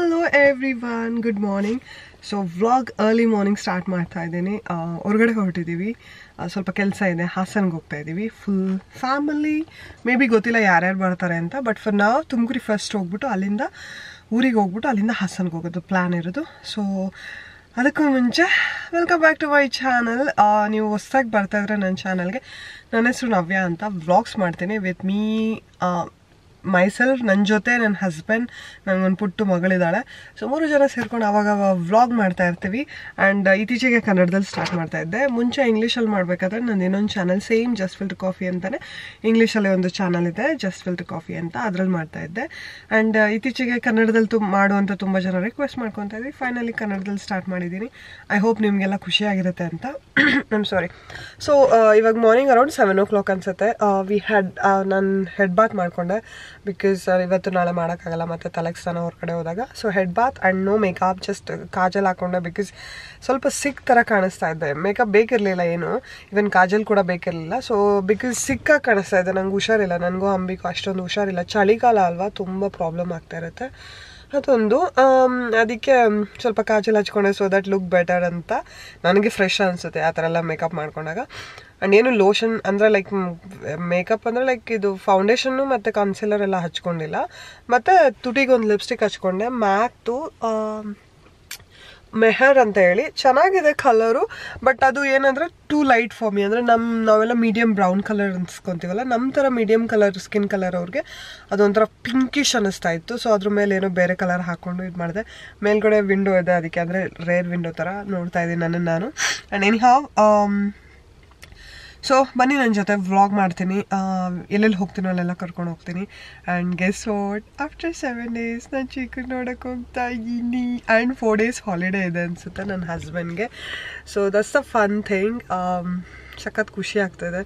Hello everyone, good morning. So vlog early morning start ಮಾಡ್ತಾ ಇದ್ದೀನಿ. ಹೊರಗಡೆ ಹೊರಟಿದ್ದೀವಿ, ಸ್ವಲ್ಪ ಕೆಲಸ ಇದೆ, ಹಾಸನ್ಗೆ ಹೋಗ್ತಾ ಇದ್ದೀವಿ. ಫುಲ್ ಫ್ಯಾಮಿಲಿ, ಮೇ ಬಿ ಗೊತ್ತಿಲ್ಲ ಯಾರ್ಯಾರು ಬರ್ತಾರೆ ಅಂತ, ಬಟ್ ಫಾರ್ ನಾವು ತುಮಕೂರಿ ಫಸ್ಟ್ ಹೋಗ್ಬಿಟ್ಟು ಅಲ್ಲಿಂದ ಊರಿಗೆ ಹೋಗ್ಬಿಟ್ಟು ಅಲ್ಲಿಂದ ಹಾಸನ್ಗೆ ಹೋಗೋದು ಪ್ಲ್ಯಾನ್ ಇರೋದು. ಸೊ ಅದಕ್ಕೂ ಮುಂಚೆ welcome back to my channel. ನೀವು ಹೊಸದಾಗಿ ಬರ್ತಾ ಇದ್ರೆ ನನ್ನ ಚಾನಲ್ಗೆ, ನನ್ನ ಹೆಸರು ನವ್ಯ ಅಂತ. ವ್ಲಾಗ್ಸ್ ಮಾಡ್ತೀನಿ ವಿತ್ ಮೀ ಮೈಸೆಲ್ಫ್, ನನ್ನ ಜೊತೆ ನನ್ನ ಹಸ್ಬೆಂಡ್, ನನಗೊಂದು ಪುಟ್ಟು ಮಗಳಿದ್ದಾಳೆ. ಸೊ 3 ಜನ ಸೇರ್ಕೊಂಡು ಆವಾಗ ವ್ಲಾಗ್ ಮಾಡ್ತಾ ಇರ್ತೀವಿ. ಆ್ಯಂಡ್ ಇತ್ತೀಚೆಗೆ ಕನ್ನಡದಲ್ಲಿ ಸ್ಟಾರ್ಟ್ ಮಾಡ್ತಾ ಇದ್ದೆ. ಮುಂಚೆ ಇಂಗ್ಲೀಷಲ್ಲಿ ಮಾಡಬೇಕಾದ್ರೆ ನಂದು ಇನ್ನೊಂದು channel same just filter coffee ಅಂತಲೇ ಇಂಗ್ಲೀಷಲ್ಲೇ ಒಂದು ಚಾನಲ್ ಇದೆ, ಜಸ್ಟ್ ಫಿಲ್ಟರ್ ಕಾಫಿ ಅಂತ, ಅದ್ರಲ್ಲಿ ಮಾಡ್ತಾ ಇದ್ದೆ. ಆ್ಯಂಡ್ ಇತ್ತೀಚೆಗೆ ಕನ್ನಡದಲ್ಲಿ ಮಾಡುವಂಥ ತುಂಬ ಜನ ರಿಕ್ವೆಸ್ಟ್ ಮಾಡ್ಕೊತಾ ಇದ್ವಿ. ಫೈನಲಿ ಕನ್ನಡದಲ್ಲಿ ಸ್ಟಾರ್ಟ್ ಮಾಡಿದ್ದೀನಿ. ಐ ಹೋಪ್ ನಿಮಗೆಲ್ಲ ಖುಷಿಯಾಗಿರುತ್ತೆ ಅಂತ. I'm sorry. ಸೊ ಇವಾಗ ಮಾರ್ನಿಂಗ್ ಅರೌಂಡ್ 7 o'clock ಅನಿಸುತ್ತೆ. ನಾನು ಹೆಡ್ ಬಾತ್ ಮಾಡಿಕೊಂಡೆ, ಬಿಕಾಸ್ ಇವತ್ತು ನಾಳೆ ಮಾಡೋಕ್ಕಾಗಲ್ಲ ಮತ್ತು ತಲೆಗೆ ಸ್ನಾನ ಹೊರಗಡೆ ಹೋದಾಗ. So head bath and no makeup, just kajal ಹಾಕ್ಕೊಂಡೆ ಬಿಕಾಸ್ ಸ್ವಲ್ಪ ಸಿಕ್ ಥರ ಕಾಣಿಸ್ತಾ ಇದ್ದೆ. ಮೇಕಪ್ ಬೇಕಿರಲಿಲ್ಲ ಏನು, ಇವನ್ ಕಾಜಲ್ ಕೂಡ ಬೇಕಿರಲಿಲ್ಲ. ಸೊ ಬಿಕಾಸ್ ಸಿಕ್ಕಾಗಿ ಕಾಣಿಸ್ತಾ ಇದೆ, ನಂಗೆ ಹುಷಾರಿಲ್ಲ, ನನಗೂ ಅಂಬಿಗೂ ಅಷ್ಟೊಂದು ಹುಷಾರಿಲ್ಲ. ಚಳಿಗಾಲ ಅಲ್ವಾ, ತುಂಬ ಪ್ರಾಬ್ಲಮ್ ಆಗ್ತಾ ಇರುತ್ತೆ, ಅದೊಂದು. ಅದಕ್ಕೆ ಸ್ವಲ್ಪ ಕಾಜಲ್ ಹಚ್ಕೊಂಡೆ, ಸೊ ದಟ್ ಲುಕ್ ಬೆಟರ್ ಅಂತ ನನಗೆ ಫ್ರೆಶ್ ಅನಿಸುತ್ತೆ ಆ ಥರ ಎಲ್ಲ ಮೇಕಪ್ ಮಾಡ್ಕೊಂಡಾಗ. ಆ್ಯಂಡ್ ಏನು ಲೋಷನ್ ಅಂದರೆ ಲೈಕ್ ಮೇಕಪ್ ಅಂದರೆ ಲೈಕ್ ಇದು ಫೌಂಡೇಶನ್ನು ಮತ್ತು ಕನ್ಸಿಲರ್ ಎಲ್ಲ ಹಚ್ಕೊಂಡಿಲ್ಲ. ಮತ್ತು ತುಟಿಗೊಂದು ಲಿಪ್ಸ್ಟಿಕ್ ಹಚ್ಕೊಂಡೆ, ಮ್ಯಾಕ್ದು ಮೆಹರ್ ಅಂತ ಹೇಳಿ, ಚೆನ್ನಾಗಿದೆ ಕಲರು. ಬಟ್ ಅದು ಏನಂದರೆ ಟೂ ಲೈಟ್ ಫಾರ್ ಮಿ. ಅಂದರೆ ನಾವೆಲ್ಲ ಮೀಡಿಯಮ್ ಬ್ರೌನ್ ಕಲರ್ ಅನ್ಸ್ಕೊತೀವಲ್ಲ, ನಮ್ಮ ಥರ ಮೀಡಿಯಮ್ ಕಲರ್ ಸ್ಕಿನ್ ಕಲರ್ ಅವ್ರಿಗೆ ಅದೊಂಥರ ಪಿಂಕಿಶ್ ಅನ್ನಿಸ್ತಾ ಇತ್ತು. ಸೊ ಅದ್ರ ಮೇಲೆ ಏನೋ ಬೇರೆ ಕಲರ್ ಹಾಕ್ಕೊಂಡು ಇದು ಮಾಡಿದೆ. ಮೇಲ್ಗಡೆ ವಿಂಡೋ ಇದೆ, ಅದಕ್ಕೆ ಅಂದರೆ ರೇರ್ ವಿಂಡೋ ಥರ ನೋಡ್ತಾ ಇದ್ದೀನಿ ನನ್ನನ್ನು ನಾನು. ಆ್ಯಂಡ್ ಎನಿ ಹಾವ್, ಸೊ ಬನ್ನಿ ನನ್ನ ಜೊತೆ ವ್ಲಾಗ್ ಮಾಡ್ತೀನಿ. ಎಲ್ಲೆಲ್ಲಿ ಹೋಗ್ತೀನೋ ಅಲ್ಲೆಲ್ಲ ಕರ್ಕೊಂಡು ಹೋಗ್ತೀನಿ. And guess what, after 7 days ನಾನು ಚಿಕನ್ ನೋಡೋಕೆ ಹೋಗ್ತಾ ಇದ್ದೀನಿ. ಆ್ಯಂಡ್ 4 days ಹಾಲಿಡೇ ಇದೆ ಅನಿಸುತ್ತೆ ನನ್ನ ಹಸ್ಬೆಂಡ್ಗೆ. So that's the fun thing. ಸಖತ್ ಖುಷಿ ಆಗ್ತಾಯಿದೆ.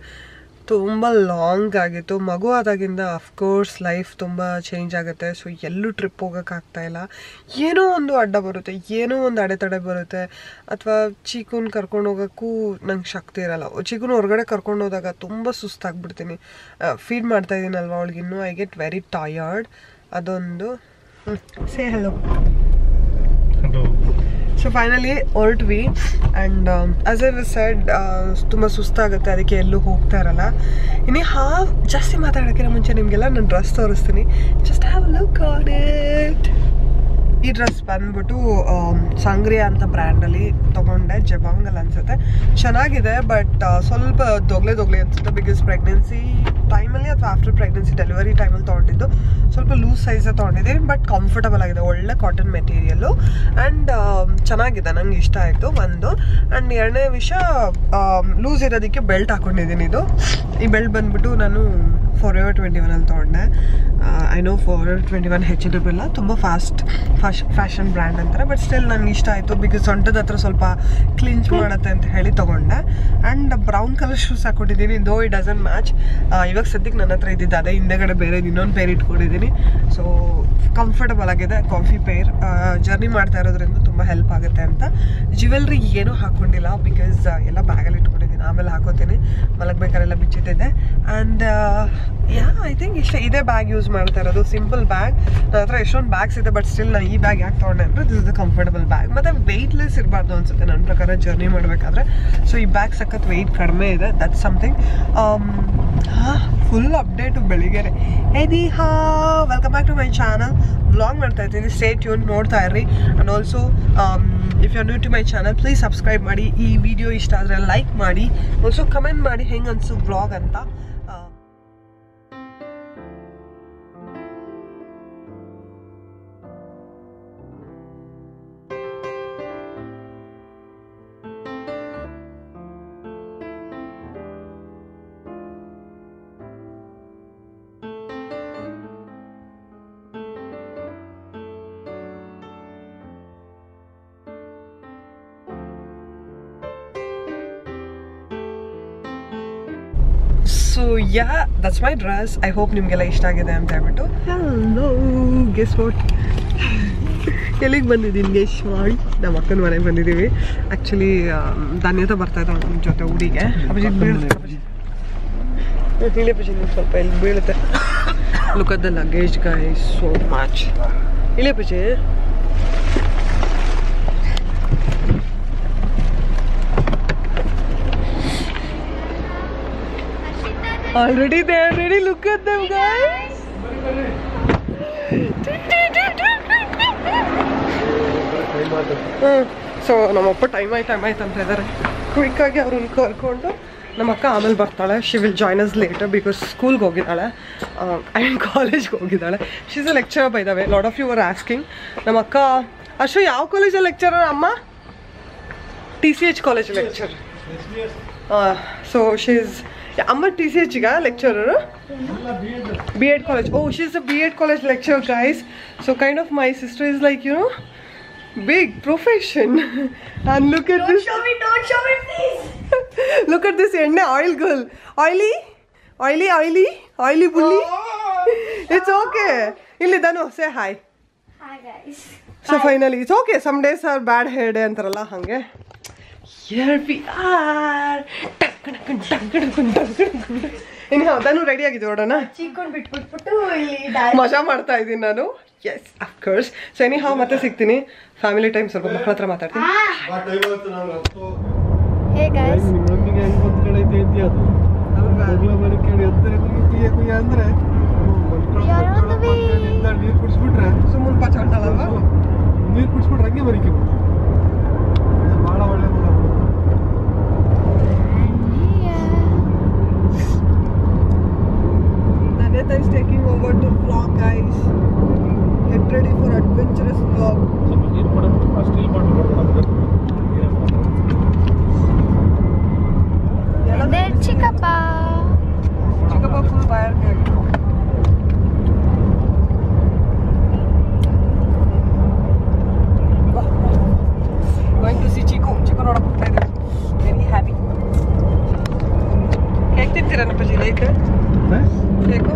ತುಂಬ ಲಾಂಗ್ ಆಗಿತ್ತು. ಮಗು ಆದಾಗಿಂದ ಅಫ್ಕೋರ್ಸ್ ಲೈಫ್ ತುಂಬ ಚೇಂಜ್ ಆಗುತ್ತೆ. ಸೊ ಎಲ್ಲೂ ಟ್ರಿಪ್ ಹೋಗೋಕ್ಕಾಗ್ತಾಯಿಲ್ಲ. ಏನೋ ಒಂದು ಅಡ್ಡ ಬರುತ್ತೆ, ಏನೋ ಒಂದು ಅಡೆತಡೆ ಬರುತ್ತೆ. ಅಥವಾ ಚಿಕನ್ ಕರ್ಕೊಂಡು ಹೋಗೋಕ್ಕೂ ನಂಗೆ ಶಕ್ತಿ ಇರೋಲ್ಲ. ಚಿಕನ್ ಹೊರಗಡೆ ಕರ್ಕೊಂಡು ಹೋದಾಗ ತುಂಬ ಸುಸ್ತಾಗ್ಬಿಡ್ತೀನಿ. ಫೀಡ್ ಮಾಡ್ತಾಯಿದ್ದೀನಲ್ವ ಅವಳಿಗಿನ್ನೂ, ಐ ಗೆಟ್ ವೆರಿ ಟಯರ್ಡ್. ಅದೊಂದು. Say hello. ಸೊ ಫೈನಲಿ ಹೊರಟ್ವಿ. And as I was said, ತುಂಬ ಸುಸ್ತಾಗುತ್ತೆ, ಅದಕ್ಕೆ ಎಲ್ಲೂ ಹೋಗ್ತಾ ಇರಲ್ಲ. ಇನ್ನು ಜಾಸ್ತಿ ಮಾತಾಡೋಕ್ಕಿಂತ ಮುಂಚೆ ನಿಮಗೆಲ್ಲ ನಾನು ಡ್ರೆಸ್ ತೋರಿಸ್ತೀನಿ. Just have a look on it. ಈ ಡ್ರೆಸ್ ಬಂದ್ಬಿಟ್ಟು ಸಂಗ್ರಿಯಾ ಅಂತ ಬ್ರ್ಯಾಂಡಲ್ಲಿ ತೊಗೊಂಡೆ, ಜಬಾಂಗಲ್ಲಿ ಅನಿಸುತ್ತೆ. ಚೆನ್ನಾಗಿದೆ, ಬಟ್ ಸ್ವಲ್ಪ ದೊಗ್ಲೆ ಅನಿಸುತ್ತೆ. ಬಿಕಾಸ್ ಪ್ರೆಗ್ನೆನ್ಸಿ ಟೈಮಲ್ಲಿ ಅಥವಾ ಆಫ್ಟರ್ ಪ್ರೆಗ್ನೆನ್ಸಿ ಡೆಲಿವರಿ ಟೈಮಲ್ಲಿ ತೊಗೊಂಡಿದ್ದು. ಸ್ವಲ್ಪ ಲೂಸ್ ಸೈಜೇ ತೊಗೊಂಡಿದ್ದೀನಿ, ಬಟ್ ಕಂಫರ್ಟಬಲ್ ಆಗಿದೆ. ಒಳ್ಳೆ ಕಾಟನ್ ಮೆಟೀರಿಯಲ್ಲು. ಆ್ಯಂಡ್ ಚೆನ್ನಾಗಿದೆ, ನಂಗೆ ಇಷ್ಟ ಆಯಿತು ಒಂದು. ಆ್ಯಂಡ್ ಎರಡನೇ ವಿಷಯ, ಲೂಸ್ ಇರೋದಕ್ಕೆ ಬೆಲ್ಟ್ ಹಾಕ್ಕೊಂಡಿದ್ದೀನಿ. ಈ ಬೆಲ್ಟ್ ಬಂದ್ಬಿಟ್ಟು ನಾನು Forever 21 ತೊಗೊಂಡೆ. ಐ ನೋ Forever 21 ಹೆಚ್ಚಿರಲಿಲ್ಲ, ತುಂಬ ಫ್ಯಾಷನ್ ಬ್ರ್ಯಾಂಡ್ ಅಂತಾರೆ, ಬಟ್ ಸ್ಟಿಲ್ ನನಗೆ ಇಷ್ಟ ಆಯಿತು. ಬಿಕಾಸ್ ಸೊಂಟದ ಹತ್ರ ಸ್ವಲ್ಪ ಕ್ಲಿಂಚ್ ಮಾಡುತ್ತೆ ಅಂತ ಹೇಳಿ ತೊಗೊಂಡೆ. ಆ್ಯಂಡ್ ಬ್ರೌನ್ ಕಲರ್ ಶೂಸ್ ಹಾಕ್ಕೊಂಡಿದ್ದೀನಿ, ದೋ ಇಟ್ ಡಸಂಟ್ ಮ್ಯಾಚ್. ಇವಾಗ ಸದ್ಯಕ್ಕೆ ನನ್ನ ಹತ್ರ ಇದ್ದಿದ್ದು ಅದೇ, ಹಿಂದೆಗಡೆ ಬೇರೆ ಇನ್ನೊಂದು ಪೇರ್ ಇಟ್ಕೊಂಡಿದ್ದೀನಿ. ಸೊ ಕಂಫರ್ಟಬಲ್ ಆಗಿದೆ. ಕಾಫಿ ಪೇರ್, ಜರ್ನಿ ಮಾಡ್ತಾ ಇರೋದ್ರಿಂದ ತುಂಬ ಹೆಲ್ಪ್ ಆಗುತ್ತೆ ಅಂತ. ಜ್ಯುವೆಲ್ರಿ ಏನೂ ಹಾಕ್ಕೊಂಡಿಲ್ಲ, ಬಿಕಾಸ್ ಎಲ್ಲ ಬ್ಯಾಗಲ್ಲಿ ಇಟ್ಕೊಂಡಿದ್ದೀನಿ, ಆಮೇಲೆ ಹಾಕೋತೀನಿ. ಮಲಗಬೇಕಾರೆಲ್ಲ ಬಿಚ್ಚಿಟ್ಟಿದ್ದೆ. ಆ್ಯಂಡ್ ಐ ಥಿಂಕ್ ಇದೇ ಬ್ಯಾಗ್ ಯೂಸ್ ಮಾಡ್ತಾ ಇರೋದು, ಸಿಂಪಲ್ ಬ್ಯಾಗ್. ನನ್ನ ಹತ್ರ ಎಷ್ಟೊಂದು ಬ್ಯಾಗ್ಸ್ ಇದೆ, ಬಟ್ ಸ್ಟಿಲ್ ನಾನು ಈ ಬ್ಯಾಗ್ ಯಾಕೆ ತೊಗೊಂಡೆ ಅಂದರೆ this is a comfortable bag. ಮತ್ತು ವೆಯ್ಟ್ಲೆಸ್ ಇರಬಾರ್ದು ಅನಿಸುತ್ತೆ ನನ್ನ ಪ್ರಕಾರ ಜರ್ನಿ ಮಾಡಬೇಕಾದ್ರೆ. ಸೊ ಈ ಬ್ಯಾಗ್ ಸಖತ್ ವೆಯ್ಟ್ ಕಡಿಮೆ ಇದೆ, ದಟ್ಸ್ ಸಮಥಿಂಗ್. ಫುಲ್ ಅಪ್ಡೇಟು ಬೆಳಿಗ್ಗೆ. Welcome back to my channel. Vlog ಮಾಡ್ತಾ ಇದ್ದೀನಿ, ಸ್ಟೇ ಟ್ಯೂನ್, ನೋಡ್ತಾ ಇರ್ರಿ. And also if you are new to my channel, please subscribe ಮಾಡಿ. ಈ ವಿಡಿಯೋ ಇಷ್ಟ ಆದರೆ ಲೈಕ್ ಮಾಡಿ. ಆಲ್ಸೋ ಕಮೆಂಟ್ ಮಾಡಿ ಹೆಂಗೆ ಅನಿಸು ವ್ಲಾಗ್ ಅಂತ. So that's my dress. I hope ನಿಮಗೆಲ್ಲ ಇಷ್ಟ ಆಗಿದೆ ಅಂತ ಹೇಳ್ಬಿಟ್ಟು. ಹಲೋ, ಗೆಸ್ ವಾಟ್, ಎಲ್ಲಿಗೆ ಬಂದಿದ್ದೀನಿ ಗೆಸ್ ಮಾಡಿ? ನಮ್ಮ ಅಕ್ಕನ ಮನೆಗೆ ಬಂದಿದ್ದೀವಿ. ಆ್ಯಕ್ಚುಲಿ ಧನ್ಯತಾ ಬರ್ತಾ ಇದ್ದಾಳೆ ನಮ್ಮ ಜೊತೆ ಊರಿಗೆ. ಅಪ್ಪಾಜಿ ಬೀಳುತ್ತೆ, ಹೇಳಿ ಅಪ್ಪಾಜಿ, ಸ್ವಲ್ಪ ಇಲ್ಲಿ ಬೀಳುತ್ತೆ. Look at the luggage, guys. So much. Ili Pache. Already there, ready. Look at them, guys. So ನಮ್ಮಪ್ಪ ಟೈಮ್ ಆಯ್ತು ಅಂತ ಇದ್ದಾರೆ. ಕ್ವಿಕ್ಕಾಗಿ ಅವ್ರನ್ನ ಕರ್ಕೊಂಡು ನಮ್ಮ ಅಕ್ಕ ಆಮೇಲೆ ಬರ್ತಾಳೆ. She will join us later because ಸ್ಕೂಲ್ಗೆ ಹೋಗಿದ್ದಾಳೆ ಆ್ಯಂಡ್ ಕಾಲೇಜ್ಗೆ ಹೋಗಿದ್ದಾಳೆ. She is a lecturer by the way. Lot of you are asking. ನಮ್ಮ ಅಕ್ಕ ಅಶು ಯಾವ ಕಾಲೇಜಲ್ಲಿ ಲೆಕ್ಚರರ್ ಅಮ್ಮ? TCH college lecture. So she is ಅಮ್ಮ TCH ಈಗ lecturer B.Ed college. Oh, she's a B.Ed college lecturer, guys. So kind of my sister is like, you know, big profession. And look at this. Don't show me, please. Look at this oil girl. Oily bully. It's okay. Illi Danu, say hi. Hi, guys. So finally, it's okay. Some days are bad hair day antaralla hange. Here we are. Anyhow, Danu ready agide ಹೊರಡೋಣ. Chicken ಬಿಟ್ಬಿಟ್ಟು ಇಲ್ಲಿ ಮಜಾ ಮಾಡ್ತಾ ಇದ್ದೀನಿ ನಾನು. Yes, of course. So anyhow ಮತ್ತೆ ಸಿಗ್ತೀನಿ. Family time ಸ್ವಲ್ಪ ಮಕ್ಕಳ ಹತ್ರ ಮಾತಾಡ್ತೀನಿ. Hey guys. ನಿಮ್ಮೊಂದಿಗೆ ಹೆಂಗ್ ಒಂದ್ ಕಡೆ ಐತೆ ಅಂತ ಅದು. ಮಗಳ ಮನೆ ಕೇಳಿ ಎತ್ತರ ಕುಯ್ಯ ಅಂದ್ರೆ ನೀರು ಕುಡಿಸ್ಬಿಟ್ರೆ ಸುಮ್ಮನೆ ಪಾಚಾಡ್ತಾಳಲ್ವಾ? ನೀರು ಕುಡಿಸ್ಬಿಟ್ರೆ ಹಂಗೆ ಬರಿಕೆ ಬಹಳ ಒಳ್ಳೆ ಮಗ. Naneta is taking over to vlog, guys. Get ready for adventurous vlog. ಸ್ವಲ್ಪ ನೀರು ಕೊಡೋದು ಆ ಸ್ಟೀಲ್ ಬಾಟಲ್ ಕೊಡೋದು. There, Chickappa. Chickappa full fire. Going to see Chico. Chico ನೋಡಕ್ ಹೋಗ್ತಾ ಇದ್ದೀವಿ. Very happy. ಹೇಗೆ ತಿಂತೀರನಪ್ಪಾಜಿ ಲೈಕ್? ಹೇಗೋ?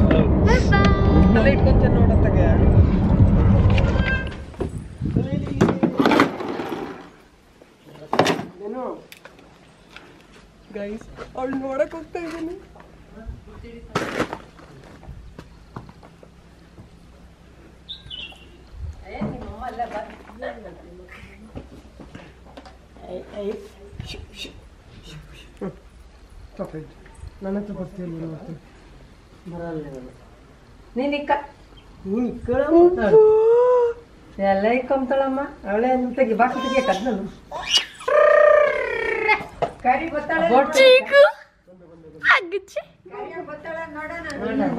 ಅಲ್ಲೇ ಇಟ್ಕೊಂತೇನೆ ನೋಡತ್ತಾಗೆ. ಏನು ಗೈಸ್ ಅವಳು ನೋಡಕ್ ಹೋಗ್ತಾ ಇದ್ದೀನಿ. ನನ್ನ ಹತ್ರ ಬರ್ತೀವಿ ನೀನು ಎಲ್ಲ ಇಕ್ಕೊಂತಾಳಮ್ಮ ಅವಳೆ ತೆಗಿ ಬಾಕಿ ತೆಗಿಯಕ್ಕದ್ನಲ್ಲ ಕರಿ ಬರ್ತಾಳೆ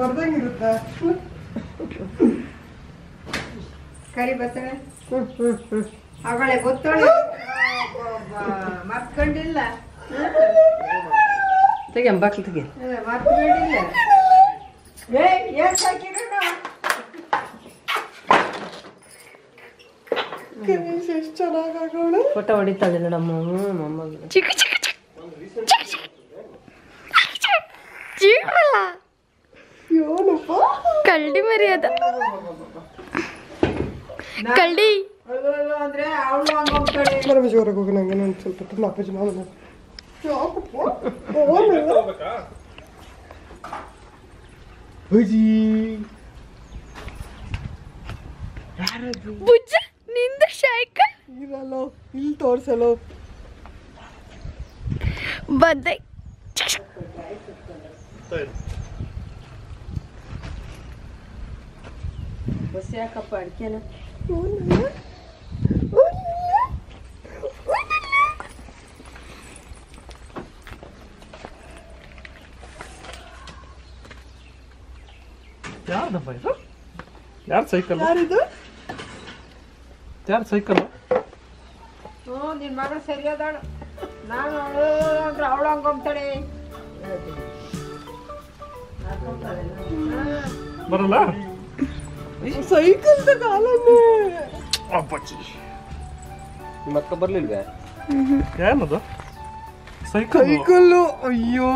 ಬರ್ದಂಗಿರುತ್ತಾ? ಕರಿ ಬರ್ತಾಳೆ ಅವಳೆ ಗೊತ್ತಾಳೆ ಮರ್ತ್ಕೊಂಡಿಲ್ಲ ತೆಗಿ ಬಾಕಿ ತೆಗಿ ಮರ್ತ್ಕೊಂಡಿಲ್ಲ ಏನ್ ಸಾಕಿರೋಣ ಎಷ್ಟು ಚೆನ್ನಾಗಾಗೋಣ. ಫೋಟೋ ಹೊಡಿತಾಳೆ ನಮ್ಮ ಮೊಮ್ಮಗಳು ಕಳ್ಳಿ ಮರಿ ಅದ ಕಳ್ಳಿ ಅಂದ್ರೆ ಅವಳು ಹಂಗೋಗ್ತಾಳೆ ಬರಮ ಜೋರಾಗಿ ಹೋಗಿ ನಂಗೆ ನಾನು ಸ್ವಲ್ಪ ತುಂಬ ಅಪ್ಪಾಜಿ ಮಾಮನ ಬುಜ್ಜ ನಿಂದ ಶೈಕ ಇರಲ್ಲ ಇಲ್ಲಿ ತೋರ್ಸಲು ಬಂದೆ ಬಸ್ ಯಾಕಪ್ಪ ಅಡ್ಕೆನ ಯಾರ್ದಪ್ಪ ಇದು? ಯಾರು ಸೈಕಲ್? ಯಾರಿದು? ಯಾರು ಸೈಕಲ್? ನಿನ್ ಮಗಳು ಸರಿಯಾದಾಳು ನಾನು ಅಂದ್ರೆ ಅವಳು ಹಂಗೋಗ್ತಾಳೆ ಬರಲ್ಲ ಸೈಕಲ್ ಕಾಲನ್ನೇ ಅಪ್ಪಚ್ಚಿ ನಿಮ್ಮ ಅಕ್ಕ ಬರ್ಲಿಲ್ವೇ? ಏನದು ಸೈಕಲ್? ಸೈಕಲ್ಲು ಅಯ್ಯೋ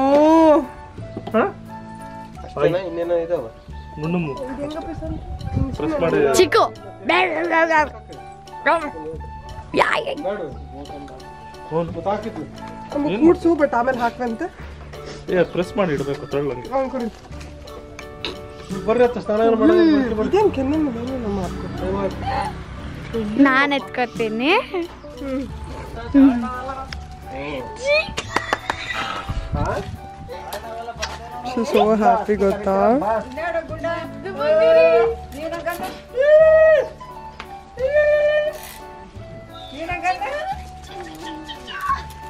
ಅಷ್ಟೇನಾ ಇನ್ನೇನೋ ಇದಾವ? ಗುಂಡುಮು ಪ್ರೆಸ್ ಮಾಡಿ ಚಿಕ್ಕು ಗೊತ್ತಾಕಿತ್ತು. ಕೂಡ್ಸು ಬಟ್ ಆಮೇಲೆ ಹಾಕ್ವಂತೆ ಪ್ರೆಸ್ ಮಾಡಿ ಇಡಬೇಕು ತೊಳ್ಳಂಗೆ. ಅವ್ನು ಕೊಡಿ. ಬರ್ರಿ ಹತ್ತ ಸ್ನಾನ ಮಾಡೋದು. ಇದೇನು ಕೆನ್ನೆ ನಮ್ಮ ಅಕ್ಕ ನಾನು ಎತ್ಕೊತೀನಿ ಸೋ ಹ್ಯಾಪಿ ಗೊತ್ತಾ.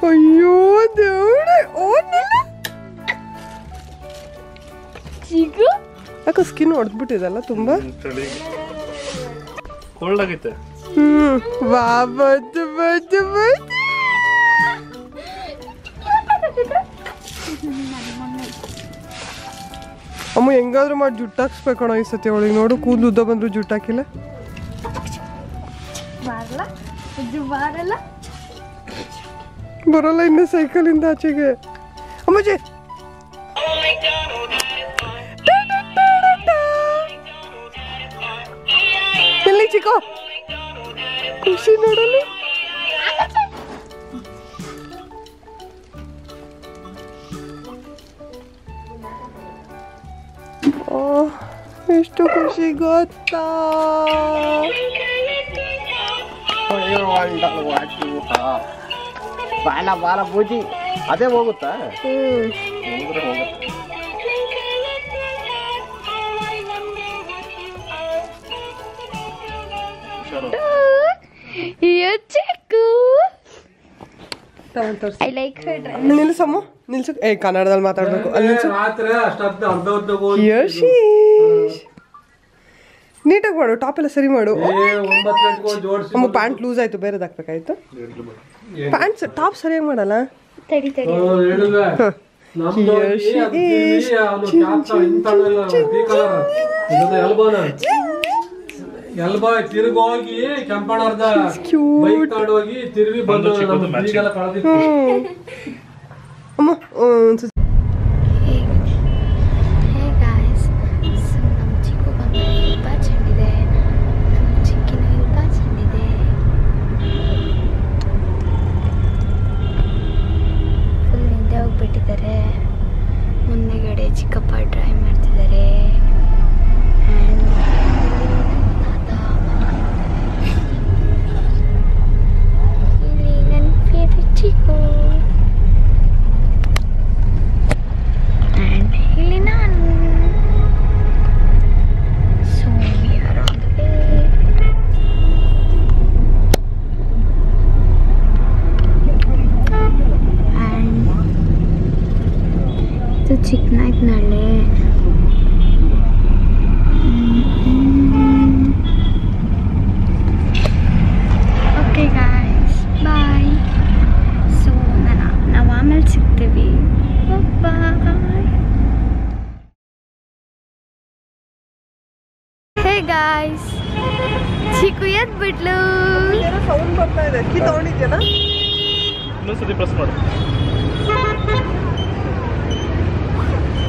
ಅಯ್ಯೋ ದೇವ್ರೆ, ಯಾಕೆ ಸ್ಕಿನ್ ಹೊಡೆದ್ಬಿಟ್ಟಿದಲ್ಲ ತುಂಬಾ. ಕೋಲ್ಡ್ ಆಗೈತೆ. ವಾ ಬದ್ದು ಬದ್ದು ಬದ್ದು. ಅಮ್ಮ ಹೆಂಗಾದ್ರೂ ಮಾಡಿ ಜುಟ್ಟು ಹಾಕ್ಸ್ಬೇಕಣ ಈ ಸತಿ ಅವಳಿಗೆ. ನೋಡು ಕೂದಲು ಉದ್ದ ಬಂದ್ರು ಜುಟ್ಟು ಹಾಕಿಲ್ಲ. ಬರಲ್ಲ ಇನ್ನು ಸೈಕಲಿಂದ ಆಚೆಗೆ. ಅಮ್ಮಜಿ ಎಲ್ಲಿ ಚಿಕ್ಕೋ ಖುಷಿ ನೋಡಲು. ಎಷ್ಟು ಖುಷಿ ಗೊತ್ತಾ. ಬಾಲ ಬಾಲ ಬೂಜಿ ಅದೇ ಹೋಗುತ್ತಾ. ನಿಲ್ಸಮ್ಮ ನಿಲ್ಸ. ಕನ್ನಡದಲ್ಲಿ ಮಾತಾಡ್ಬೇಕು. ಅಲ್ಲಿ ನೀಟಾಗಿ ಮಾಡು, ಟಾಪ್ ಎಲ್ಲ ಸರಿ ಮಾಡು. ಅಮ್ಮ ಪ್ಯಾಂಟ್ ಲೂಸ್ ಆಯ್ತು, ಬೇರೆದು ಹಾಕ್ಬೇಕಾಯ್ತು. ಪ್ಯಾಂಟ್ ಟಾಪ್ ಸರಿಯಾಗಿ ಮಾಡಲ್ಲ. ಎಲ್ಬಾ ತಿರುಗೋಗಿ ಕೆಂಪಣ್ಣರ್ದ ಬೈಕ್ ತಗೊಂಡೋಗಿ ತಿರುಗಿ ಬಂದು ಬೀಗೆಲ್ಲ ಕಳೆದಿತ್ತು. ಅಮ್ಮ ಬಿಟ್ಟಿದ್ದಾರೆ. ಮುಂದೆಗಡೆ ಚಿಕ್ಕಪ್ಪ ಡ್ರೈವ್ ಮಾಡ್ತಿದ್ದಾರೆ. ಇಲ್ಲಿ ನನ್ನ ಫೇವ್ರೆಟ್ ಚಿಕ್ಕು. ಆ್ಯಂಡ್ ಇಲ್ಲಿ ನಾನು. So we are on the way. Chikkanayakanahalli. Okay guys bye. So ನಾವು ಆಮೇಲೆ ಸಿಗ್ತೀವಿ. ಬಾಯ್. ಹೇ ಗಾಯ್ಸ್, ಚಿಕ್ಕು ಎದ್ದು ಬಿಟ್ಲು. ಸೌಂಡ್ ಬರ್ತಾ ಇದೆ. ಕೀ ತಗೊಂಡಿದ್ಯಾನ? ಇನ್ನೊಂದ್ಸತಿ ಪ್ರೆಸ್ ಮಾಡು.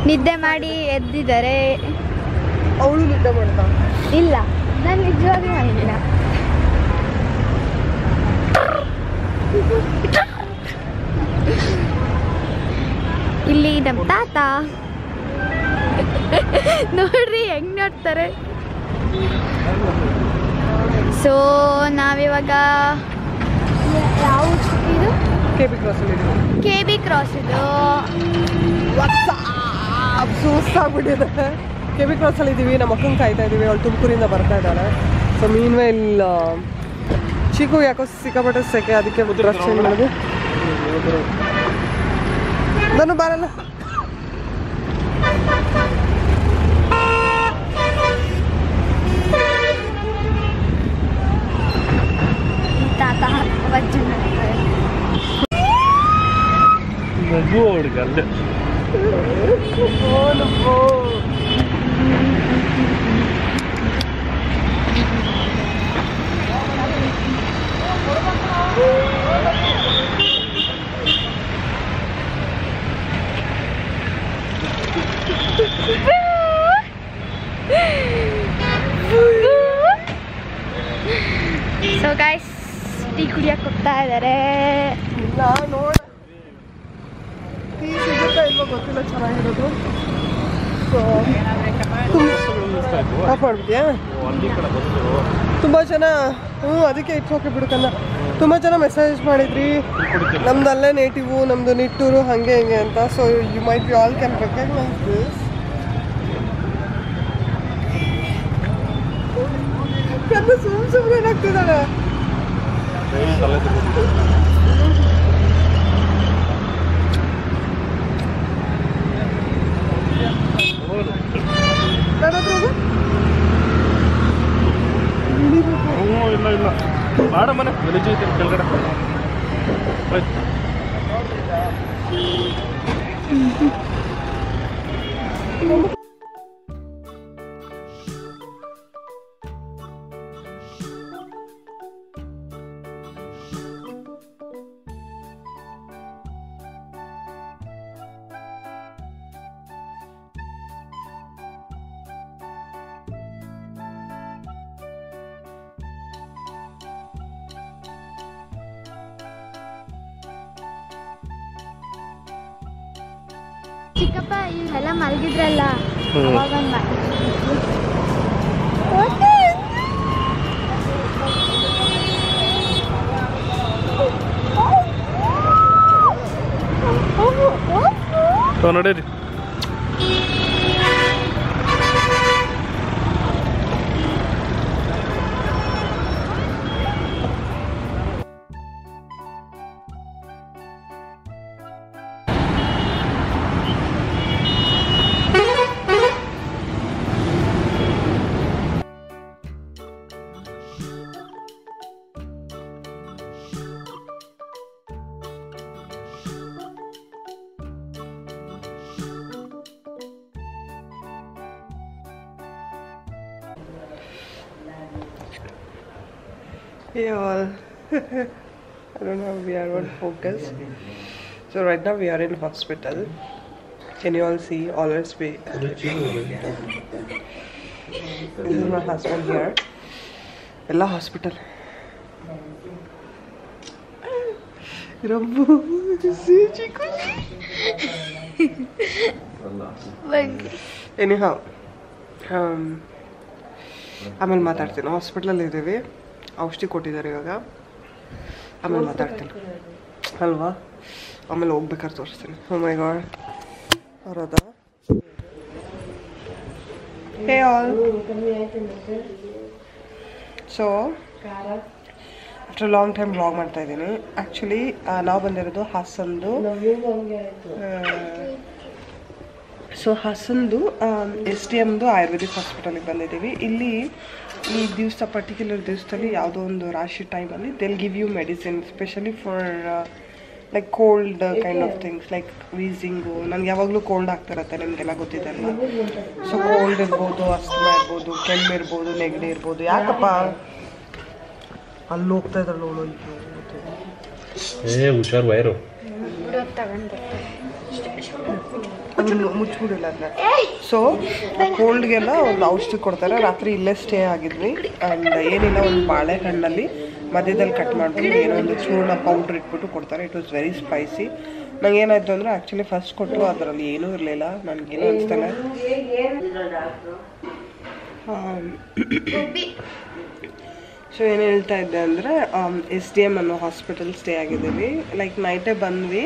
ನಿದ್ದೆ ಮಾಡಿ ಎದ್ದಿದ್ದಾರೆ. ಅವಳು ನಿದ್ದೆ ಮಾಡ್ತಾ ಇಲ್ಲ, ನಾನು ನಿಜವಾಗಿ ಮಾಡಿಲ್ಲ. ಇಲ್ಲಿ ನಮ್ಮ ತಾತ ನೋಡ್ರಿ ಹೆಂಗ್ ನೋಡ್ತಾರೆ. ಸೊ ನಾವಿವಾಗ ಯಾವ ಇದು KB ಕ್ರಾಸ್ ಇದು ಸುಸ್ತಾಗ್ಬಿಟ್ಟಿದೆ. KB ಕ್ರಾಸಲ್ಲಿ ಇದ್ದೀವಿ. ನಮ್ಮ ಅಕ್ಕಂಗೆ ಕಾಯ್ತಾ ಇದ್ದೀವಿ. ಅವಳು ತುಮಕೂರಿಂದ ಬರ್ತಾ ಇದ್ದಾಳೆ. ಸೊ ಮೀನ್ ವೈಲ್ ಚಿಕ್ಕು ಯಾಕೋ ಸಿಕ್ಕಾಪಟ್ಟೆ ಸೆಕೆ, ಅದಕ್ಕೆ ಡ್ರೆಸ್ ಚೇಂಜ್ ಮಾಡೋದು. ನಾನು ಬರಲ್ಲ. ತಾತ ವಜ್ಜು ನಗು ಹುಡುಗಲ್ಲ. ಸೊ ಗೈಸ್ ಟೀ ಕುಡಿಯಕ್ಕೆ ಹೋಗ್ತಾ ಇದ್ದಾರೆ. ನಾನು ಟೀ ಸಿಗುತ್ತಾ ಇಲ್ವೋ ಗೊತ್ತಿಲ್ಲ. ಚೆನ್ನಾಗಿರೋದು ಸೊ ಆಫ್ ಮಾಡ್ಬಿಟ್ಯಾ? ತುಂಬ ಜನ ಅದಕ್ಕೆ ಇಟ್ಸ್ ಓಕೆ ಬಿಡುಕಲ್ಲ. ತುಂಬ ಜನ ಮೆಸೇಜ್ ಮಾಡಿದ್ರಿ ನಮ್ದು ಅಲ್ಲೇ ನೇಟಿವು, ನಮ್ಮದು ನಿಟ್ಟೂರು ಹಾಗೆ ಹಿಂಗೆ ಅಂತ. So you might be all can recognise this. ಸುಮ್ಮನೆ ಏನಾಗ್ತಿದ್ದಾಳೆ. ಇಲ್ಲ ಮಾಡ ಮನೆ ಗಲೀಜು ಐತೆ ಕೆಳಗಡೆ. ಚಿಕ್ಕಪ್ಪ ಇವೆಲ್ಲ ಮಲಗಿದ್ರಲ್ಲ ಅವಾಗ ನಡೀರಿ. Hey all. I don't know, we are on focus. So right now we are in hospital. Can you all see? Always be. This is my husband here. Ella hospital. Rabbu, see Chiku. Anyhow, ಆಮೇಲೆ ಮಾತಾಡ್ತೀನಿ. ಹಾಸ್ಪಿಟ್ಲಲ್ಲಿ ಇದ್ದೀವಿ, ಔಷಧಿ ಕೊಟ್ಟಿದ್ದಾರೆ ಇವಾಗ. ಆಮೇಲೆ ಮಾತಾಡ್ತೀನಿ ಅಲ್ವಾ? ಆಮೇಲೆ ಹೋಗ್ಬೇಕಾದ್ರೆ ತೋರಿಸ್ತೀನಿ. ಓ ಮೈ ಗಾಡ್, ಅವರದ hey all. So after long time vlog ಮಾಡ್ತಾ ಇದ್ದೀನಿ. ಆ್ಯಕ್ಚುಲಿ ನಾವು ಬಂದಿರೋದು ಹಾಸನ್ದು. ಸೊ ಹಾಸನ್ದು STMದು ಆಯುರ್ವೇದಿಕ್ ಹಾಸ್ಪಿಟಲಿಗೆ ಬಂದಿದ್ದೀವಿ. ಇಲ್ಲಿ ಈ ದಿವಸ ಪರ್ಟಿಕ್ಯುಲರ್ ದಿವಸದಲ್ಲಿ ಯಾವುದೋ ಒಂದು ರಾಶಿ ಟೈಮಲ್ಲಿ they'll give you medicine specially for like cold kind of things like wheezing. ನನಗೆ ಯಾವಾಗಲೂ ಕೋಲ್ಡ್ ಆಗ್ತಿರತ್ತೆ, ನಿಮಗೆಲ್ಲ ಗೊತ್ತಿದೆಲ್ಲ. ಸೊ ಕೋಲ್ಡ್ ಇರ್ಬೋದು, ಅಸ್ತಮಾ ಇರ್ಬೋದು, ಕೆಮ್ಮು ಇರ್ಬೋದು, ನೆಗಡಿ ಇರ್ಬೋದು. ಯಾಕಪ್ಪ ಅಲ್ಲಿ ಹೋಗ್ತಾ ಇದ್ರಲ್ಲ ನೋಡು, ಹುಷಾರು ವೈರು ಅದನ್ನು ಮುಚ್ಚಿಬಿಡಿಲ್ಲ ಅದನ್ನ. ಸೊ ಕೋಲ್ಡ್ಗೆಲ್ಲ ಒಂದು ಔಷಧಿ ಕೊಡ್ತಾರೆ. ರಾತ್ರಿ ಇಲ್ಲೇ ಸ್ಟೇ ಆಗಿದ್ವಿ. ಆ್ಯಂಡ್ ಏನಿಲ್ಲ, ಒಂದು ಬಾಳೆಹಣ್ಣಲ್ಲಿ ಮಧ್ಯದಲ್ಲಿ ಕಟ್ ಮಾಡಿಬಿಟ್ಟು ಏನೋ ಒಂದು ಚೂರ್ಣ ಪೌಡ್ರ್ ಇಟ್ಬಿಟ್ಟು ಕೊಡ್ತಾರೆ. It was very spicy. ನಂಗೆ ಏನಾಯಿತು ಅಂದರೆ ಆ್ಯಕ್ಚುಲಿ ಫಸ್ಟ್ ಕೊಟ್ಟು ಅದರಲ್ಲಿ ಏನೂ ಇರಲಿಲ್ಲ, ನನಗೇನು ಅನಿಸ್ತಾನೆ. ಸೊ ಏನು ಹೇಳ್ತಾ ಇದ್ದೆ ಅಂದರೆ STM ಅನ್ನೋ ಹಾಸ್ಪಿಟಲ್ ಸ್ಟೇ ಆಗಿದ್ದೀವಿ. ಲೈಕ್ ನೈಟೇ ಬಂದ್ವಿ.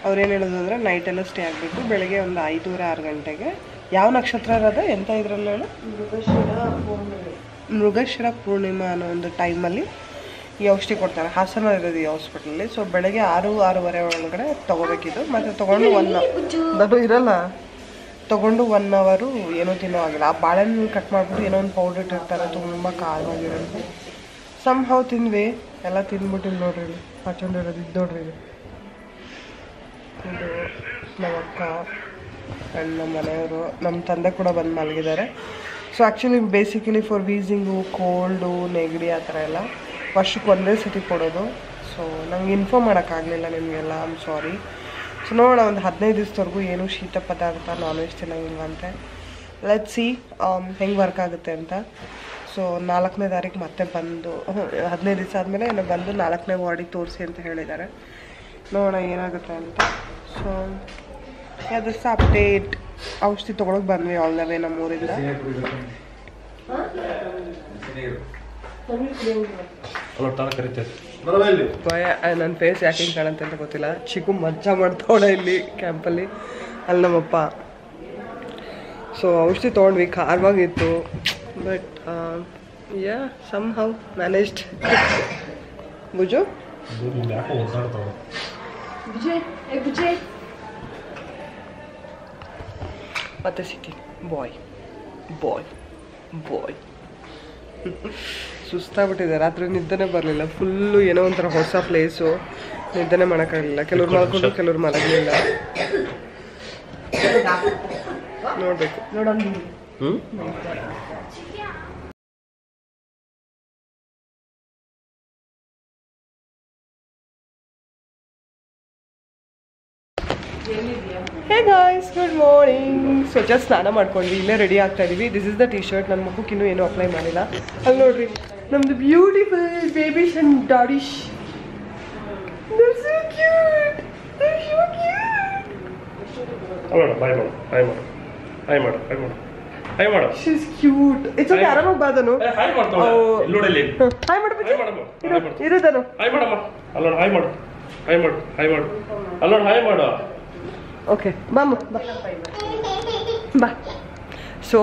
ಅವ್ರೇನು ಹೇಳೋದು ಅಂದರೆ ನೈಟೆಲ್ಲ ಸ್ಟೇ ಆಗಿಬಿಟ್ಟು ಬೆಳಗ್ಗೆ ಒಂದು 5-6 ಗಂಟೆಗೆ ಯಾವ ನಕ್ಷತ್ರ ಇರೋದು ಎಂತ ಇದ್ರಲ್ಲಿ ಹೇಳು, ಮೃಗಶಿರ ಪೂರ್ಣಿಮಾ ಅನ್ನೋ ಒಂದು ಟೈಮಲ್ಲಿ ಈ ಔಷಧಿ ಕೊಡ್ತಾರೆ. ಹಾಸನಲ್ಲಿ ಇರೋದು ಈ ಹಾಸ್ಪಿಟಲಲ್ಲಿ. ಸೊ ಬೆಳಗ್ಗೆ 6-6:30 ಒಳಗಡೆ ತೊಗೋಬೇಕಿದ್ದು. ಮತ್ತು ತೊಗೊಂಡು ಅದು ಇರಲ್ಲ, ತೊಗೊಂಡು 1 ಅವರು ಏನೂ ತಿನ್ನೋ ಆಗಿಲ್ಲ. ಆ ಬಾಳೆಹಣ್ಣು ಕಟ್ ಮಾಡಿಬಿಟ್ಟು ಏನೋ ಒಂದು ಪೌಡ್ರ್ ಇಟ್ಟಿರ್ತಾರೆ, ತುಂಬ ಖಾರವಾಗಿರುತ್ತೆ. ಸಮ್ಹೌ ತಿಂದ್ವಿ, ಎಲ್ಲ ತಿಂದ್ಬಿಟ್ಟಿಲ್ಲ ನೋಡ್ರಿ. ಇಲ್ಲಿ ಹಾಕೊಂಡಿರೋದು ಇದು ನೋಡ್ರಿ. ಇದು ನಮ್ಮ ಅಕ್ಕ ಆ್ಯಂಡ್ ನಮ್ಮ ಮನೆಯವರು, ನಮ್ಮ ತಂದೆ ಕೂಡ ಬಂದು ಮಲಗಿದ್ದಾರೆ. So actually basically for wheezing, cold, ನೆಗಡಿ ಆ ಥರ ಎಲ್ಲ ವರ್ಷಕ್ಕೆ ಒಂದೇ ಸತಿ ಕೊಡೋದು. ಸೊ ನಂಗೆ ಇನ್ಫಾರ್ಮ್ ಮಾಡೋಕ್ಕಾಗಲಿಲ್ಲ ನಿಮಗೆಲ್ಲ, ಐ ಆಮ್ ಸಾರಿ. ಸೊ ನೋಡೋಣ, ಒಂದು 15 ದಿವಸದವರೆಗೂ ಏನು ಶೀತ ಪದಾರ್ಥ ನಾನ್ ವೆಜ್ ತಿನ್ನೋಂಗಿಲ್ವಂತೆ. ಲೆಟ್ ಸಿ ಹೆಂಗೆ ವರ್ಕ್ ಆಗುತ್ತೆ ಅಂತ. ಸೊ 4ನೇ ತಾರೀಕು ಮತ್ತೆ ಬಂದು 15 ದಿವಸ ಆದಮೇಲೆ ಏನೋ ಬಂದು 4ನೇ ವಾರ್ಡಿಗೆ ತೋರಿಸಿ ಅಂತ ಹೇಳಿದ್ದಾರೆ. ನೋಡೋಣ ಏನಾಗುತ್ತೆ ಅಂತ. So this update. ಔಷಧಿ ತೊಗೊಳಕ್ ಬಂದ್ವಿ ಆಲ್ ದ ವೇ ನಮ್ಮೂರಿಂದ. ನನ್ನ ಫೇಸ್ ಯಾಕೆ ಹಿಂಗೆ ಕಾಣುತ್ತೆ ಅಂತ ಗೊತ್ತಿಲ್ಲ. ಚಿಕ್ಕು ಮಜ್ಜಾ ಮಾಡ್ತಾವಳೆ ಇಲ್ಲಿ ಕ್ಯಾಂಪಲ್ಲಿ, ಅಲ್ಲಿ ನಮ್ಮಪ್ಪ. ಸೊ ಔಷಧಿ ತೊಗೊಂಡ್ವಿ, ಖಾರವಾಗಿತ್ತು, but yeah somehow managed. ಬುಜು ವಿಜಯ್ ಮತ್ತೆ ಸಿಕ್ಕಿಂಗ್ ಬಾಯ್ ಬಾಯ್ ಬಾಯ್. ಸುಸ್ತಾಗ್ಬಿಟ್ಟಿದೆ, ರಾತ್ರಿ ನಿದ್ದೆನೇ ಬರಲಿಲ್ಲ. ಫುಲ್ಲು ಏನೋ ಒಂಥರ ಹೊಸ ಪ್ಲೇಸು, ನಿದ್ದೆನೇ ಮಾಡೋಕ್ಕಾಗಲಿಲ್ಲ. ಕೆಲವ್ರು ಮಾಡ್ಕೊಂಡು ಕೆಲವ್ರು ಮಲಗಲಿಲ್ಲ. ನೋಡ್ಬೇಕು ನೋಡೋಣ. Hey guys, good morning. So just ಸ್ನಾನ ಮಾಡ್ಕೊಂಡ್ವಿ, ಇಲ್ಲೇ ರೆಡಿ ಆಗ್ತಾ ಇದೀವಿ. This is the T shirt. ನನ್ನ ಮಗುಕ್ಕಿನ್ನೂ ಏನೂ ಅಪ್ಲೈ ಮಾಡಿಲ್ಲ. ಅಲ್ಲಿ ನೋಡ್ರಿ ನಮ್ದು beautiful babyish and daddyish. She's cute. It's okay, ಆರಾಮಾಗಿ ಬಾದನು. ಹಾಯ್ ಮಾಡ್ತಾಳೆ. ಹಾಯ್ ಮಾಡು ಬಿಚ್ಚಿ. ಇರುದನು. ಹಾಯ್ ಮಾಡಮ್ಮ. ಅಲ್ಲೋಣ ಹಾಯ್ ಮಾಡು. ಹಾಯ್ ಮಾಡು. ಹಾಯ್ ಮಾಡು. ಅಲ್ಲೋಣ ಹಾಯ್ ಮಾಡು. ಓಕೆ ಬಾಮ್ಮ ಬಾ. ಸೊ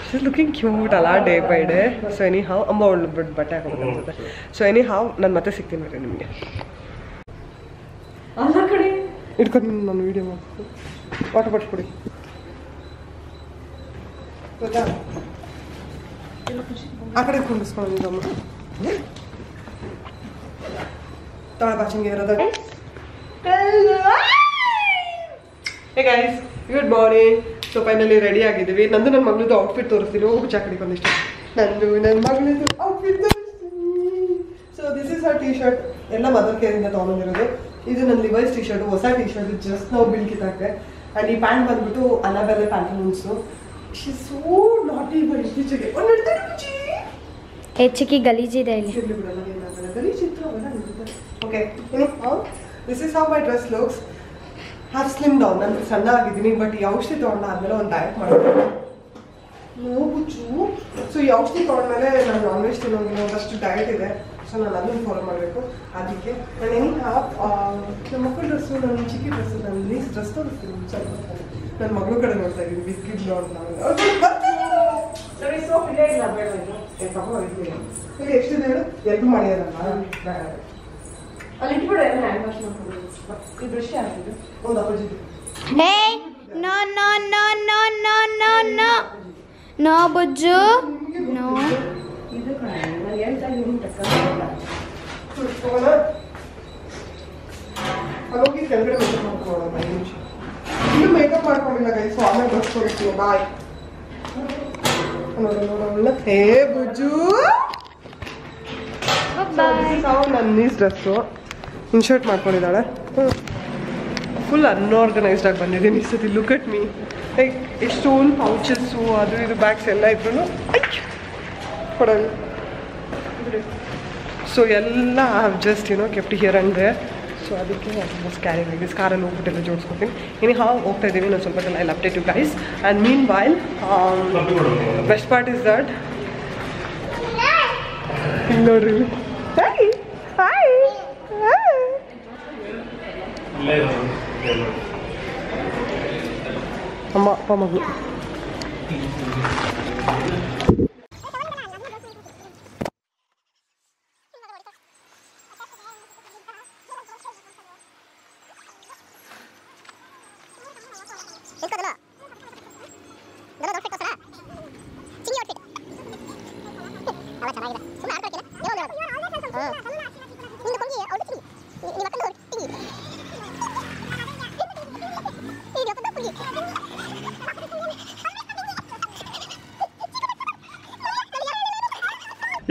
ಶೀಸ್ ಲುಕಿಂಗ್ ಕ್ಯೂಟ್ ಅಲ್ಲ day by day. So anyhow ಅಮ್ಮ ಒಳ್ಳೆ ಬಿಟ್ಟು ಬಟ್ಟೆ ಹಾಕೋಬೇಕು ಅನ್ಸುತ್ತೆ. ಸೊ ಎನಿ ಹಾವ್ ನಾನು ಮತ್ತೆ ಸಿಗ್ತೀನಿ ನೋಡಿ ನಿಮಗೆ. ಇಟ್ಕೊಂಡು ನಾನು ವೀಡಿಯೋ ಮಾಡ್ತೀನಿ. ವಾಟರ್ ಬಾಟಲ್ ಕೊಡಿ ಗೊತ್ತಾ, ಆ ಕಡೆ ಕುಂಡಿಸ್ಕೊಂಡು ಅಮ್ಮ ತಳ ಬಾಚಂಗೆ ಇರೋದ. Hey guys, good morning. So finally ready ಆಗಿದ್ದೀವಿ. ನಂದು ನನ್ನ ಮಗಳದ್ದು ಔಟ್ಫಿಟ್ ತೋರಿಸ್ತೀನಿ. ಹೋಗಿ ಚಾಕಡಿ ಒಂದಿಷ್ಟು ನಂದು ನನ್ನ ಮಗಳದ್ದು ಔಟ್ಫಿಟ್ ತೋರಿಸ್ತೀನಿ. So this is Har T shirt. ಎಲ್ಲ ಮದರ್ ಕೇರಿಂದ ತೊಗೊಂಡಿರೋದು. ಇದು ನನ್ನ ಲಿವೈಸ್ ಟಿ ಶರ್ಟ್, ಹೊಸ ಟಿ ಶರ್ಟ್, ಜಸ್ಟ್ ನಾವು ಬಿಲ್ ಕಿತ್ತಾಕ್ತೆ. ಆ್ಯಂಡ್ ಈ ಪ್ಯಾಂಟ್ ಬಂದ್ಬಿಟ್ಟು ಅನಾಬೆಲೆ ಪ್ಯಾಂಟಲೂನ್ಸು. ಶಿ ಸೋ ನಾಟಿ ಬೈ ಇತ್ತೀಚೆಗೆ ಒಂದು ಹೆಚ್ಚಿಗೆ ಗಲೀಜಿದೆ ಇಲ್ಲಿ. Okay, this is how my dress looks. Have slim down. ನಾನು ಸಣ್ಣ ಆಗಿದ್ದೀನಿ, ಬಟ್ ಈ ಔಷಧಿ ತೊಗೊಂಡಾದ್ಮೇಲೆ ಒಂದು ಡಯಟ್ ಮಾಡ್ತೀನಿ. ನೋವುಚ್ಚು. ಸೊ ಈ ಔಷಧಿ ತೊಗೊಂಡ್ಮೇಲೆ ನಾನು ನಾನ್ ವೆಜ್ ತಿನ್ನೋಂಗಿಲ್ಲ, ಒಂದಷ್ಟು ಡಯಟ್ ಇದೆ. ಸೊ ನಾನು ಅದನ್ನು ಫಾಲೋ ಮಾಡಬೇಕು. ಅದಕ್ಕೆ ನಾನು ಹೆಂಗೆ ನಮ್ಮ ಮಕ್ಕಳ ಡ್ರೆಸ್ಸು, ನನ್ನ ಚಿಕ್ಕಿ ಡ್ರೆಸ್ಸು, ನನ್ನ ನೀಸ್ ಡ್ರೆಸ್ ತೋರಿಸ್ತೀನಿ. ಸ್ವಲ್ಪ ನನ್ನ ಮಗಳ ಕಡೆ ನೋಡ್ತಾ ಇದ್ದೀನಿ. ಬಿಸ್ಕಿಟ್ಲು ಅಂತ ಇಲ್ಲಿ ಎಷ್ಟಿದೆ ಹೇಳು? ಎರಡು ಮಾಡಿದಾರಲ್ಲ ಅಲ್ಲಿ ಇಟ್ಬಿಡು. ಎಲ್ಲ ಹ್ಯಾಂಡ್ ವಾಶ್ ಮಾಡ್ಕೊಂಡು ಈ ಬ್ರಷ್ ಹಾಕಿದ್ದು ಒಂದು opposite. Hey no no no no no no no no Bujju no. ಇದು ನಾನು ಹೇಳ್ತಾ ಇದ್ದೀನಿ ತಕ್ಕ ಅಲ್ಲೋಗಿ ಕೆಳಗಡೆ ಮೇಕಪ್ ಮಾಡ್ಕೊಳ್ಳೋಣ. 5 ನಿಮಿಷ ಇನ್ನೂ ಮೇಕಪ್ ಮಾಡ್ಕೊಂಡಿಲ್ಲ ಗೈಸ್. ಸೊ ಆಮೇಲೆ ಡ್ರೆಸ್ ಕೊಡ್ತೀನಿ. ಬಾಯ್. ಹೇ ಬುಜ್ಜು, ನನ್ನ ನೀಸ್ ಡ್ರೆಸ್ಸು ಇನ್ಶರ್ಟ್ ಮಾಡ್ಕೊಂಡಿದ್ದಾಳೆ. ಫುಲ್ ಅನ್ಆರ್ಗನೈಸ್ಡ್ ಆಗಿ ಬಂದಿದ್ದೀನಿ ಈ ಸತಿ. Look at me. ಲೈಕ್ ಎಷ್ಟೊಂದು ಪೌಚಸ್ಸು ಅದು ಇದು ಬ್ಯಾಗ್ಸ್ ಎಲ್ಲ ಇದ್ರು ಕೊಡೋದು. ಸೊ ಎಲ್ಲ ಜಸ್ಟ್ ಏನೋ ಕೆಫ್ಟಿ ಹಿಯರ್ ಆ್ಯಂಡ್ ದೇರ್. ಸೊ ಅದಕ್ಕೆ ಆಲ್ಮೋಸ್ಟ್ ಕ್ಯಾರಿ ದಿಸ್. ಕಾರಲ್ಲಿ ಹೋಗ್ಬಿಟ್ಟೆಲ್ಲ ಜೋಡಿಸ್ಕೊತೀನಿ. ಇನ್ನು ಹಾಂ ಹೋಗ್ತಾ ಇದ್ದೀವಿ. ನಾನು ಸ್ವಲ್ಪ ಎಲ್ಲ I update you guys. And meanwhile best part is that ಹಿಂಗೆ ನೋಡ್ರಿ. ಹಾಯ್ ಹಾಯ್ ಅಮ್ಮ ಅಪ್ಪ ಮಗಳು.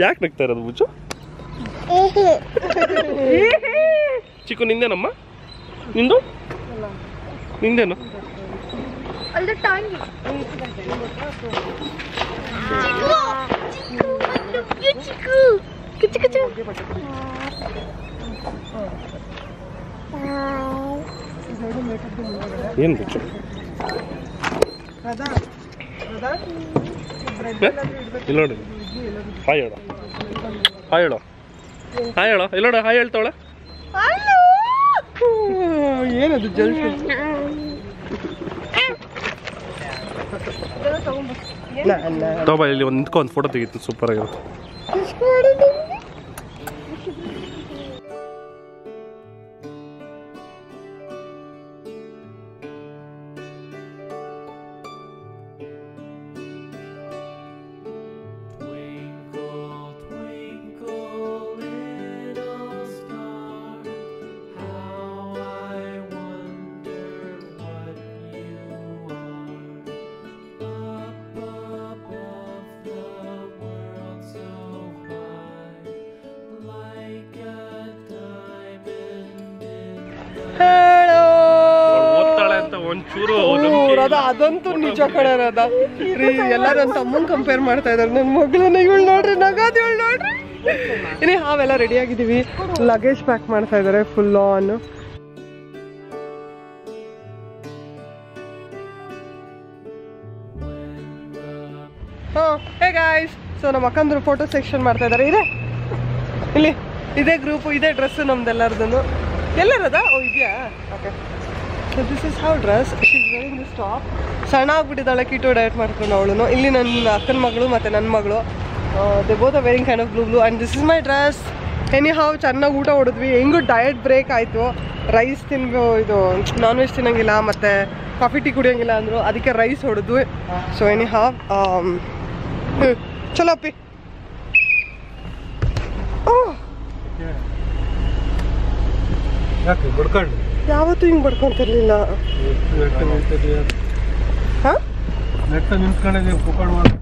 ಯಾಕೆ ನಗ್ತಾ ಇರೋದು ಬುಚ್ಚು? ಚಿಕ್ಕು ನಿಂದೇನಮ್ಮ? ನಿಂದು ನಿಂದೇನು? ಅಲ್ದ ಟಾಂಗಿ ಚಿಕ್ಕು ಕಿಚ್ಚು ಕಿಚ್ಚು. ಏನು ಬುಚ್ಚು? ಇಲ್ಲಿ ನೋಡಿ ಹಾಯ್ ಹೇಳು ಹಾಯ್ ಹೇಳು ಹಾಯ್ ಹೇಳು ಇಲ್ಲಿ ನೋಡಿ ಹಾಯ್ ಹೇಳ್ತಾವಳೆ ಏನದು ಜಲ್ದಿ ತಗೋಬಾ ಇಲ್ಲಿ ಒಂದು ನಿಂತ್ಕೊ ಒಂದು ಫೋಟೋ ತೆಗಿತು ಸೂಪರ್ ಆಗಿರುತ್ತೆ ಅದಂತೂ ನಿಜ ಕಡೆ ರಾಧಾ ಎಲ್ಲರೂ ನನ್ನ ತಮ್ಮನ್ ಕಂಪೇರ್ ಮಾಡ್ತಾ ಇದಾರೆ ನನ್ನ ಮಗಳನ್ನ ಇವಳು ನೋಡ್ರಿ ನಗಾದ ಇವಳು ನೋಡ್ರಿ ಇನ್ನೇ ಹಾವೆಲ್ಲ ರೆಡಿ ಆಗಿದ್ದೀವಿ ಲಗೇಜ್ ಪ್ಯಾಕ್ ಮಾಡ್ತಾ ಇದ್ದಾರೆ full on hey guys so ನಮ್ಮ ಅಕ್ಕಂದ್ರು ಫೋಟೋ ಸೆಕ್ಷನ್ ಮಾಡ್ತಾ ಇದ್ದಾರೆ ಇದೆ ಇಲ್ಲಿ ಇದೇ ಗ್ರೂಪು ಇದೇ ಡ್ರೆಸ್ಸು ನಮ್ದೆಲ್ಲರದನ್ನು ಎಲ್ಲರದ ಓ ಇದೆಯಾ okay so this is how dress she is varying this top ಸಣ್ಣ ಆಗ್ಬಿಟ್ಟಿದ್ದಾಳೆ ಕೀಟೋ ಡಯಟ್ ಮಾಡ್ಕೊಂಡು ಅವಳು ಇಲ್ಲಿ ನನ್ನ ಅಕ್ಕನ ಮಗಳು ಮತ್ತು ನನ್ನ ಮಗಳು they both are wearing kind of blue and this is my dress anyhow ಚೆನ್ನಾಗಿ ಊಟ ಹೊಡಿದ್ವಿ ಹೆಂಗೂ ಡಯಟ್ ಬ್ರೇಕ್ ಆಯಿತು ರೈಸ್ ಇದು ನಾನ್ ವೆಜ್ ತಿನ್ನೋಂಗಿಲ್ಲ ಮತ್ತು ಕಾಫಿ ಟೀ ಕುಡಿಯೋಂಗಿಲ್ಲ ಅಂದರು ಅದಕ್ಕೆ ರೈಸ್ ಹೊಡೆದ್ವಿ ಸೊ ಎನಿ ಹಾವ್ ಚಲೋ ಅಪ್ಪಿ ಯಾಕೆ ಬಡ್ಕೊಂಡು ಯಾವತ್ತೂ ಹಿಂಗೆ ಬಡ್ಕೊಂತಿರ್ಲಿಲ್ಲ ಹಾಂ ನೆಟ್ಟ ನಿಂತ್ಕೊಂಡಿದ್ದೀವಿ ಕುಕ್ಕಡ್ ಮಾಡಿ